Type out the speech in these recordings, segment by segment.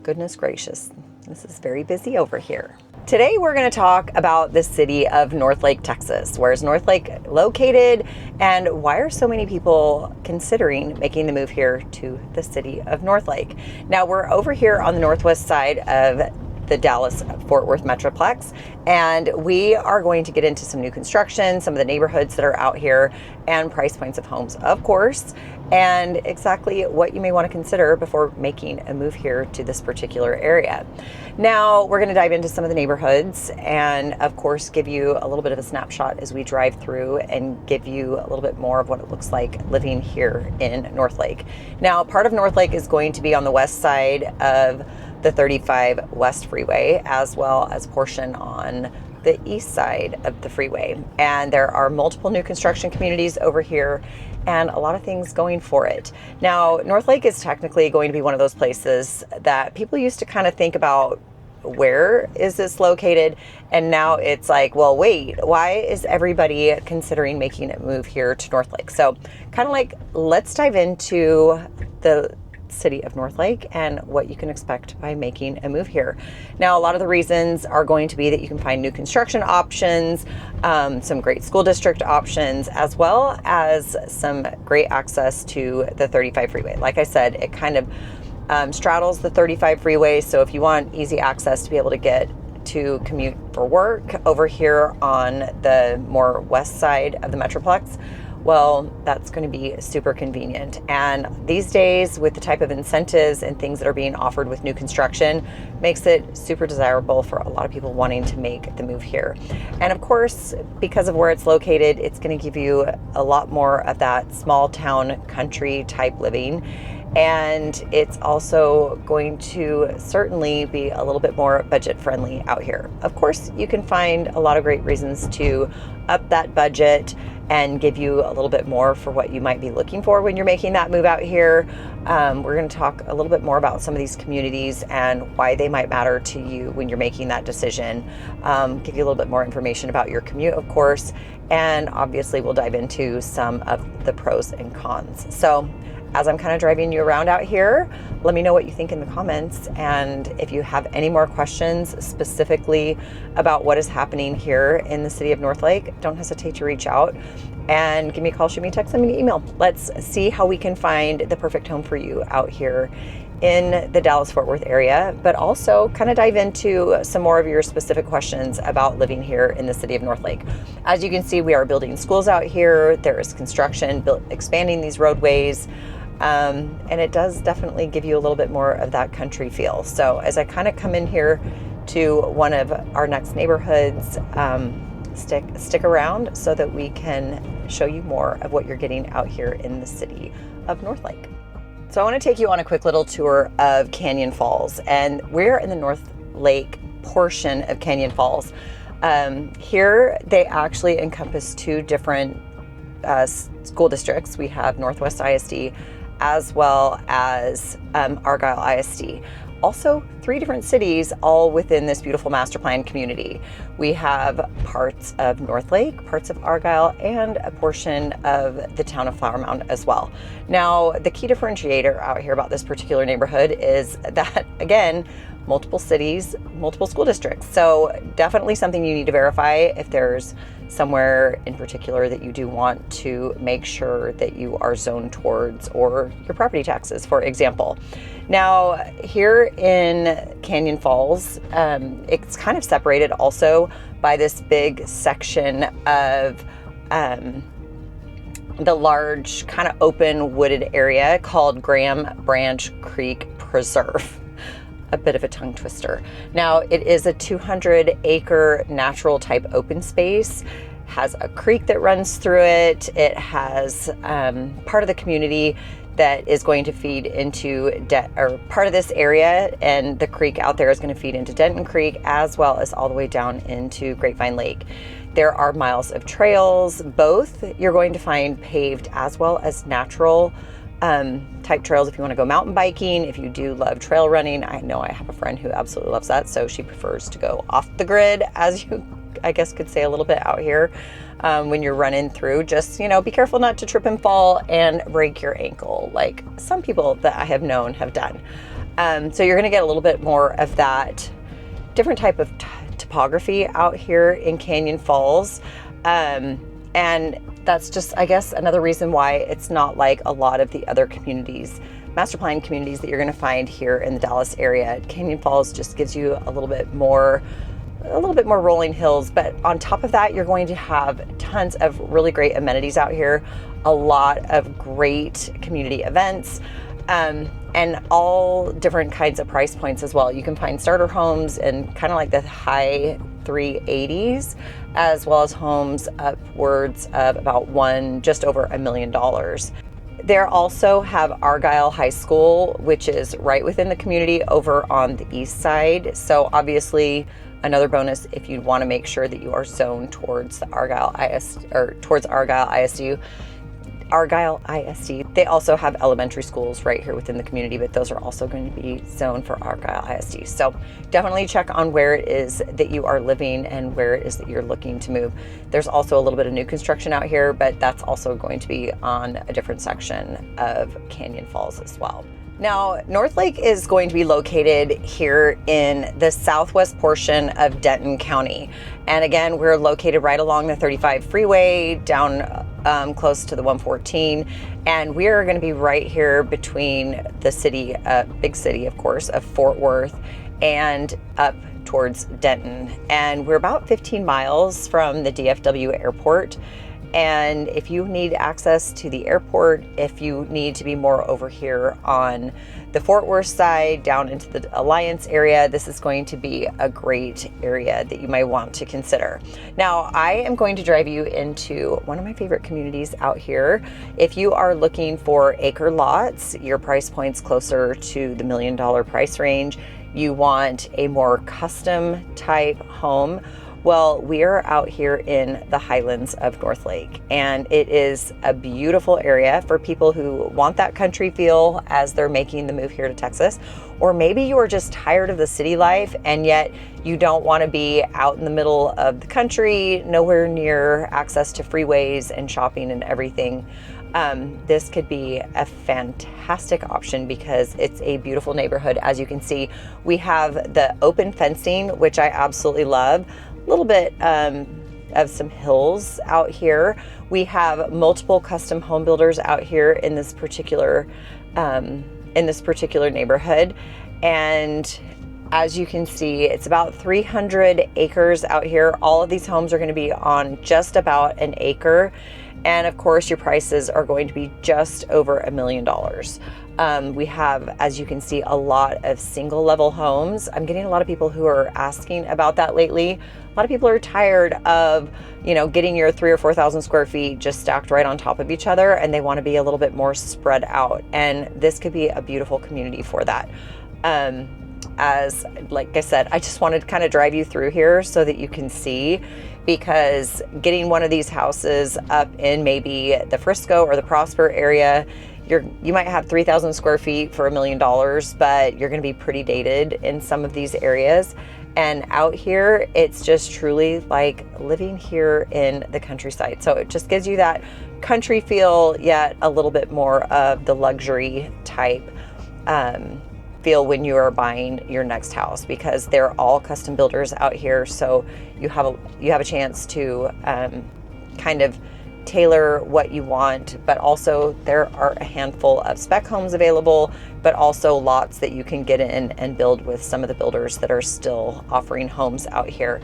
Goodness gracious, this is very busy over here. Today we're going to talk about the city of Northlake, Texas. Where is Northlake located, and why are so many people considering making the move here to the city of Northlake? Now we're over here on the northwest side of the Dallas-Fort Worth Metroplex, and we are going to get into some new construction, some of the neighborhoods that are out here, and price points of homes, of course, and exactly what you may want to consider before making a move here to this particular area. Now, we're going to dive into some of the neighborhoods and, of course, give you a little bit of a snapshot as we drive through and give you a little bit more of what it looks like living here in Northlake. Now, part of Northlake is going to be on the west side of the 35 West Freeway, as well as a portion on the east side of the freeway. And there are multiple new construction communities over here and a lot of things going for it. Now, Northlake is technically going to be one of those places that people used to kind of think about, where is this located? And now it's like, well, wait, why is everybody considering making a move here to Northlake? So kind of like, let's dive into the city of Northlake and what you can expect by making a move here. Now, a lot of the reasons are going to be that you can find new construction options, some great school district options, as well as some great access to the 35 freeway. Like I said, it kind of straddles the 35 freeway. So if you want easy access to be able to get to commute for work over here on the more west side of the Metroplex, well, that's going to be super convenient. And these days, with the type of incentives and things that are being offered with new construction, makes it super desirable for a lot of people wanting to make the move here. And of course, because of where it's located, it's going to give you a lot more of that small town country type living. And it's also going to certainly be a little bit more budget friendly out here. Of course, you can find a lot of great reasons to up that budget and give you a little bit more for what you might be looking for when you're making that move out here. We're going to talk a little bit more about some of these communities and why they might matter to you when you're making that decision. Give you a little bit more information about your commute, of course, and obviously we'll dive into some of the pros and cons. So as I'm kind of driving you around out here, let me know what you think in the comments. And if you have any more questions specifically about what is happening here in the city of Northlake, don't hesitate to reach out and give me a call, shoot me a text, send me an email. Let's see how we can find the perfect home for you out here in the Dallas-Fort Worth area, but also kind of dive into some more of your specific questions about living here in the city of Northlake. As you can see, we are building schools out here. There is construction, expanding these roadways. And it does definitely give you a little bit more of that country feel. So as I kind of come in here to one of our next neighborhoods, stick around so that we can show you more of what you're getting out here in the city of Northlake. So I want to take you on a quick little tour of Canyon Falls, and we're in the Northlake portion of Canyon Falls. Here they actually encompass two different school districts. We have Northwest ISD as well as Argyle ISD. Also, three different cities all within this beautiful master plan community. We have parts of Northlake, parts of Argyle, and a portion of the town of Flower Mound as well. Now, the key differentiator out here about this particular neighborhood is that, again, multiple cities, multiple school districts. So definitely something you need to verify if there's somewhere in particular that you do want to make sure that you are zoned towards, or your property taxes, for example. Now, here in Canyon Falls, it's kind of separated also by this big section of the large kind of open wooded area called Graham Branch Creek Preserve. A bit of a tongue twister. Now, it is a 200-acre natural type open space, has a creek that runs through it. It has part of the community that is going to feed into part of this area, and the creek out there is going to feed into Denton Creek, as well as all the way down into Grapevine Lake. There are miles of trails, both you're going to find paved as well as natural type trails if you want to go mountain biking. If you do love trail running, I know I have a friend who absolutely loves that, so she prefers to go off the grid, as you I guess could say, a little bit out here when you're running through. Just, you know, be careful not to trip and fall and break your ankle like some people that I have known have done. So you're going to get a little bit more of that different type of topography out here in Canyon Falls. And that's just, I guess, another reason why it's not like a lot of the other communities, master plan communities that you're going to find here in the Dallas area. Canyon Falls just gives you a little bit more rolling hills, but on top of that, you're going to have tons of really great amenities out here, a lot of great community events, and all different kinds of price points as well. You can find starter homes in kind of like the high 380s, as well as homes upwards of about just over $1 million. They also have Argyle High School, which is right within the community over on the east side. So obviously another bonus if you want to make sure that you are zoned towards the Argyle ISD. They also have elementary schools right here within the community, but those are also going to be zoned for Argyle ISD. So definitely check on where it is that you are living and where it is that you're looking to move. There's also a little bit of new construction out here, but that's also going to be on a different section of Canyon Falls as well. Now, Northlake is going to be located here in the southwest portion of Denton County. And again, we're located right along the 35 freeway, down close to the 114. And we are going to be right here between the city, big city, of course, of Fort Worth and up towards Denton. And we're about 15 miles from the DFW airport. And if you need access to the airport, if you need to be more over here on the Fort Worth side, down into the Alliance area, this is going to be a great area that you might want to consider. Now, I am going to drive you into one of my favorite communities out here. If you are looking for acre lots, your price point's closer to the $1 million price range, you want a more custom type home, well, we are out here in the Highlands of Northlake, and it is a beautiful area for people who want that country feel as they're making the move here to Texas. Or maybe you are just tired of the city life and yet you don't want to be out in the middle of the country, nowhere near access to freeways and shopping and everything. This could be a fantastic option because it's a beautiful neighborhood. As you can see, we have the open fencing, which I absolutely love. A little bit of some hills out here. We have multiple custom home builders out here in this particular neighborhood, and as you can see, it's about 300 acres out here. All of these homes are going to be on just about an acre, and of course your prices are going to be just over $1 million. We have, as you can see, a lot of single level homes. I'm getting a lot of people who are asking about that lately. A lot of people are tired of, getting your 3,000 or 4,000 square feet just stacked right on top of each other, and they want to be a little bit more spread out. And this could be a beautiful community for that. As like I said, I just wanted to kind of drive you through here so that you can see, because getting one of these houses up in maybe the Frisco or the Prosper area, you might have 3,000 square feet for $1 million, but you're going to be pretty dated in some of these areas. And out here, it's just truly like living here in the countryside. So it just gives you that country feel, yet a little bit more of the luxury type feel when you are buying your next house, because they're all custom builders out here. So you have a chance to kind of tailor what you want, but also there are a handful of spec homes available, but also lots that you can get in and build with some of the builders that are still offering homes out here.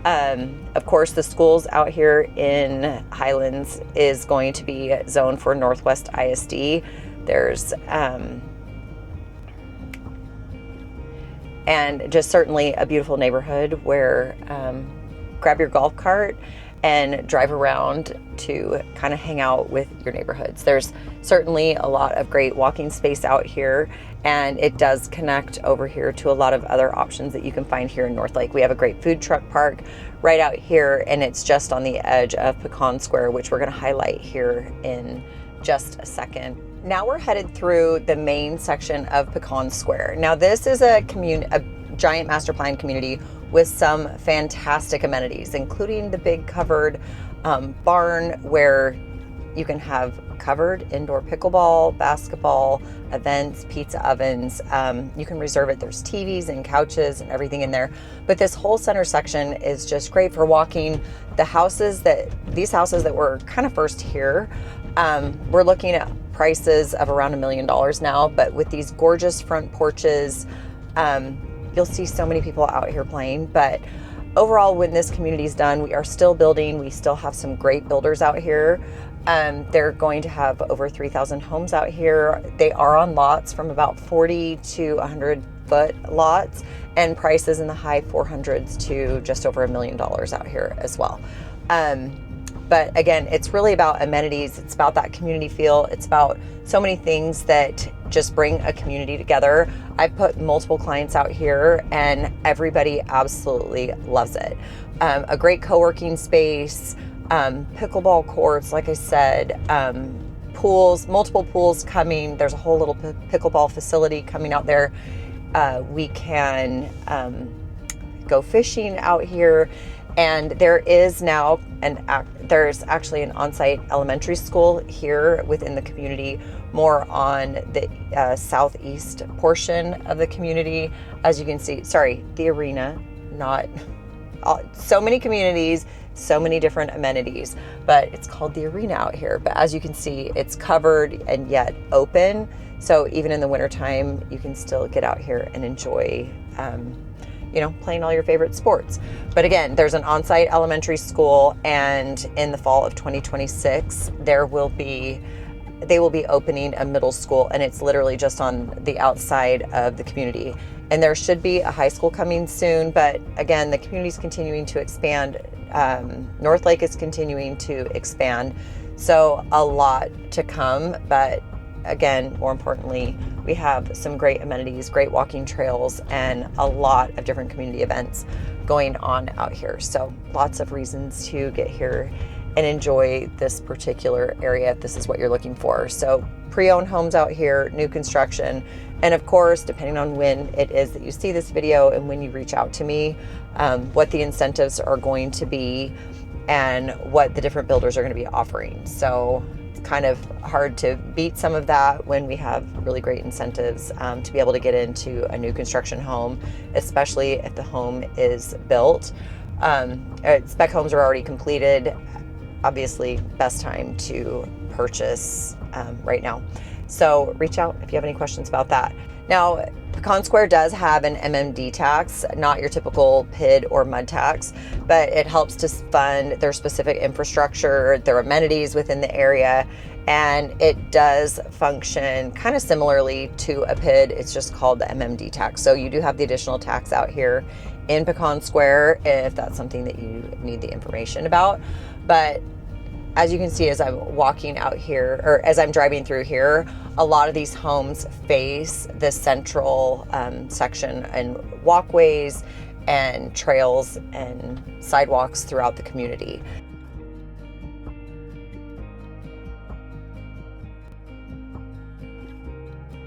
Of course, the schools out here in Highlands is going to be zoned for Northwest ISD. There's and just certainly a beautiful neighborhood where grab your golf cart and drive around to kind of hang out with your neighborhoods. There's certainly a lot of great walking space out here, and it does connect over here to a lot of other options that you can find here in Northlake. We have a great food truck park right out here, and it's just on the edge of Pecan Square, which we're gonna highlight here in just a second. Now we're headed through the main section of Pecan Square. Now this is a giant master plan community with some fantastic amenities, including the big covered barn where You can have covered indoor pickleball, basketball, events, pizza ovens. You can reserve it. There's TVs and couches and everything in there. But this whole center section is just great for walking. These houses that were kind of first here, we're looking at prices of around $1 million now. But with these gorgeous front porches, you'll see so many people out here playing. But overall, when this community is done, we are still building. We still have some great builders out here. They're going to have over 3,000 homes out here. They are on lots from about 40 to 100 foot lots, and prices in the high 400s to just over $1 million out here as well. But again, it's really about amenities. It's about that community feel. It's about so many things that just bring a community together. I've put multiple clients out here and everybody absolutely loves it. A great co-working space, pickleball courts, like I said, pools, multiple pools coming. There's a whole little pickleball facility coming out there. We can go fishing out here. And there is now there's actually an on-site elementary school here within the community, more on the southeast portion of the community. As you can see, the arena, so many communities, so many different amenities, but it's called the arena out here. But as you can see, it's covered and yet open. So even in the wintertime, you can still get out here and enjoy playing all your favorite sports. But again, there's an on-site elementary school, and in the fall of 2026, they will be opening a middle school, and it's literally just on the outside of the community. And there should be a high school coming soon, but again, the community is continuing to expand. Northlake is continuing to expand. So a lot to come, but again, more importantly, we have some great amenities, great walking trails, and a lot of different community events going on out here. So lots of reasons to get here and enjoy this particular area if this is what you're looking for. So pre-owned homes out here, new construction, and of course, depending on when it is that you see this video and when you reach out to me, what the incentives are going to be and what the different builders are going to be offering. So kind of hard to beat some of that when we have really great incentives to be able to get into a new construction home, especially if the home is built. Spec homes are already completed. Obviously, best time to purchase right now. So reach out if you have any questions about that. Now, Pecan Square does have an MMD tax, not your typical PID or MUD tax, but it helps to fund their specific infrastructure, their amenities within the area, and it does function kind of similarly to a PID. It's just called the MMD tax. So you do have the additional tax out here in Pecan Square if that's something that you need the information about. But as you can see, as I'm walking out here, or as I'm driving through here, a lot of these homes face the central section and walkways and trails and sidewalks throughout the community.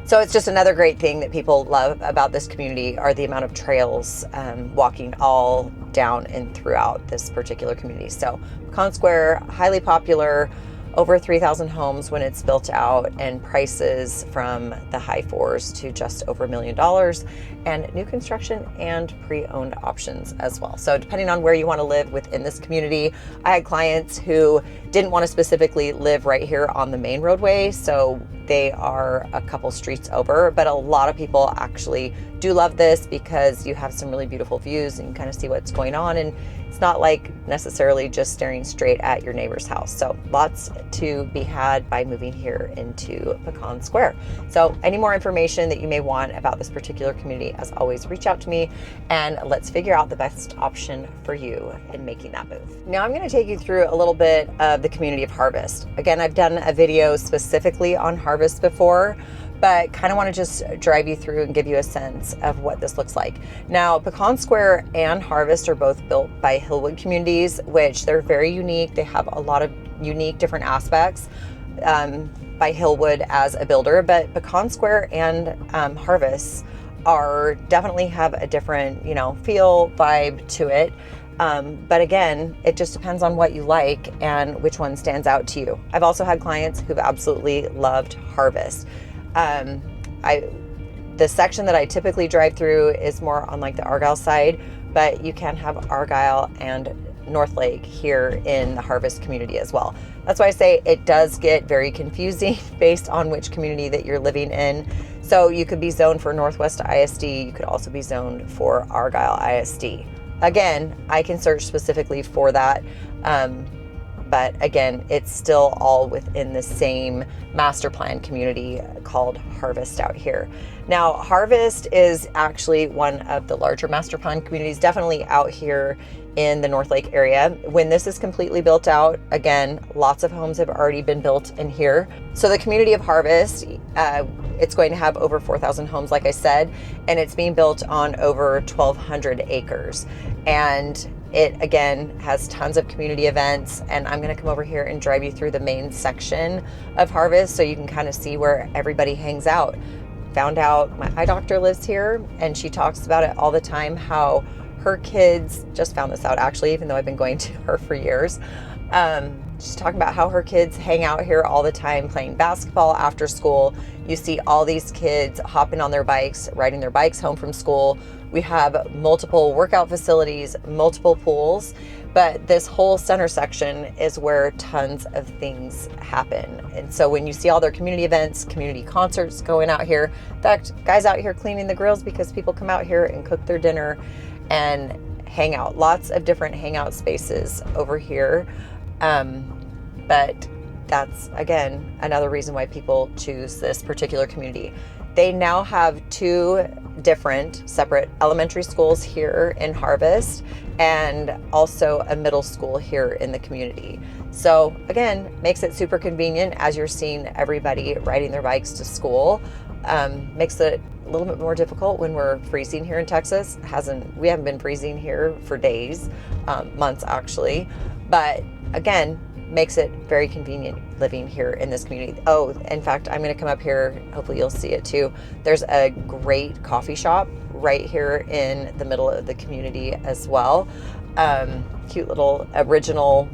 So it's just another great thing that people love about this community are the amount of trails walking all down and throughout this particular community. So Pecan Square, highly popular, over 3,000 homes when it's built out, and prices from the high fours to just over $1 million, and new construction and pre-owned options as well. So depending on where you want to live within this community, I had clients who didn't want to specifically live right here on the main roadway, so they are a couple streets over, but a lot of people actually do love this because you have some really beautiful views and you kind of see what's going on, and it's not like necessarily just staring straight at your neighbor's house. So lots to be had by moving here into Pecan Square. So any more information that you may want about this particular community, as always, reach out to me and let's figure out the best option for you in making that move. Now I'm going to take you through a little bit of the community of Harvest. Again, I've done a video specifically on Harvest before, but kind of want to just drive you through and give you a sense of what this looks like. Now, Pecan Square and Harvest are both built by Hillwood Communities, which they're very unique. They have a lot of unique different aspects by Hillwood as a builder, but Pecan Square and Harvest are definitely have a different, feel, vibe to it. But again, it just depends on what you like and which one stands out to you. I've also had clients who've absolutely loved Harvest. The section that I typically drive through is more on like the Argyle side, but you can have Argyle and Northlake here in the Harvest community as well. That's why I say it does get very confusing based on which community that you're living in. So you could be zoned for Northwest ISD, you could also be zoned for Argyle ISD. Again, I can search specifically for that, but again, it's still all within the same master plan community called Harvest out here. Now, Harvest is actually one of the larger master plan communities, definitely out here in the Northlake area. When this is completely built out, again, lots of homes have already been built in here. So the community of Harvest, it's going to have over 4,000 homes, like I said, and it's being built on over 1,200 acres. And it, again, has tons of community events, and I'm gonna come over here and drive you through the main section of Harvest so you can kind of see where everybody hangs out. Found out my eye doctor lives here, and she talks about it all the time, how her kids, just found this out actually, even though I've been going to her for years, she's talking about how her kids hang out here all the time playing basketball after school. You see all these kids hopping on their bikes, riding their bikes home from school. We have multiple workout facilities, multiple pools, but this whole center section is where tons of things happen. And so when you see all their community events, community concerts going out here, in fact, guys out here cleaning the grills because people come out here and cook their dinner and hang out. Lots of different hangout spaces over here. But that's, again, another reason why people choose this particular community. They now have 2 different separate elementary schools here in Harvest and also a middle school here in the community. So again, makes it super convenient as you're seeing everybody riding their bikes to school. Makes it a little bit more difficult when we're freezing here in Texas. We haven't been freezing here for days, months actually, but again, makes it very convenient living here in this community. Oh, in fact, I'm going to come up here. Hopefully you'll see it too. There's a great coffee shop right here in the middle of the community as well. Cute little original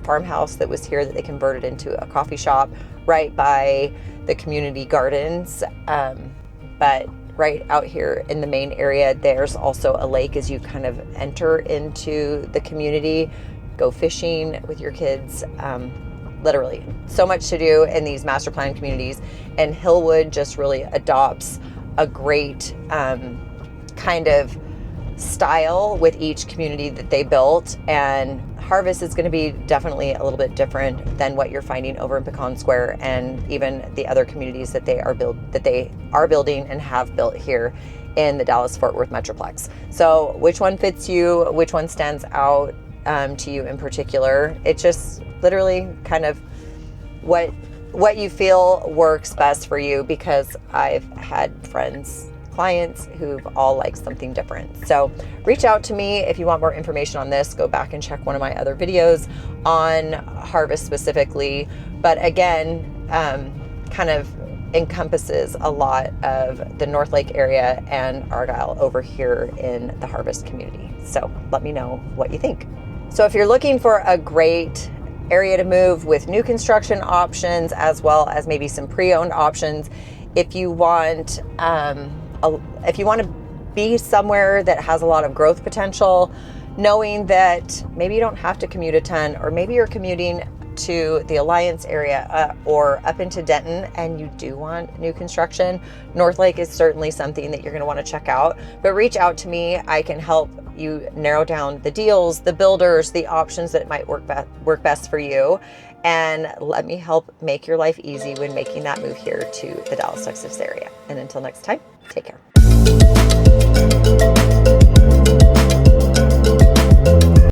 farmhouse that was here that they converted into a coffee shop right by the community gardens. But right out here in the main area, there's also a lake as you kind of enter into the community. Go fishing with your kids. Literally so much to do in these master plan communities, and Hillwood just really adopts a great kind of style with each community that they built. And Harvest is going to be definitely a little bit different than what you're finding over in Pecan Square and even the other communities that they are building and have built here in the Dallas-Fort Worth Metroplex. So which one fits you? Which one stands out to you in particular? It's just literally kind of what you feel works best for you, because I've had clients who've all liked something different. So reach out to me if you want more information on this. Go back and check one of my other videos on Harvest specifically. But again, kind of encompasses a lot of the Northlake area and Argyle over here in the Harvest community. So let me know what you think. So if you're looking for a great area to move with new construction options, as well as maybe some pre-owned options, if you want to be somewhere that has a lot of growth potential, knowing that maybe you don't have to commute a ton, or maybe you're commuting to the Alliance area or up into Denton and you do want new construction, Northlake is certainly something that you're going to want to check out. But reach out to me. I can help you narrow down the deals, the builders, the options that might work best for you, and let me help make your life easy when making that move here to the Dallas, Texas area. And until next time, take care.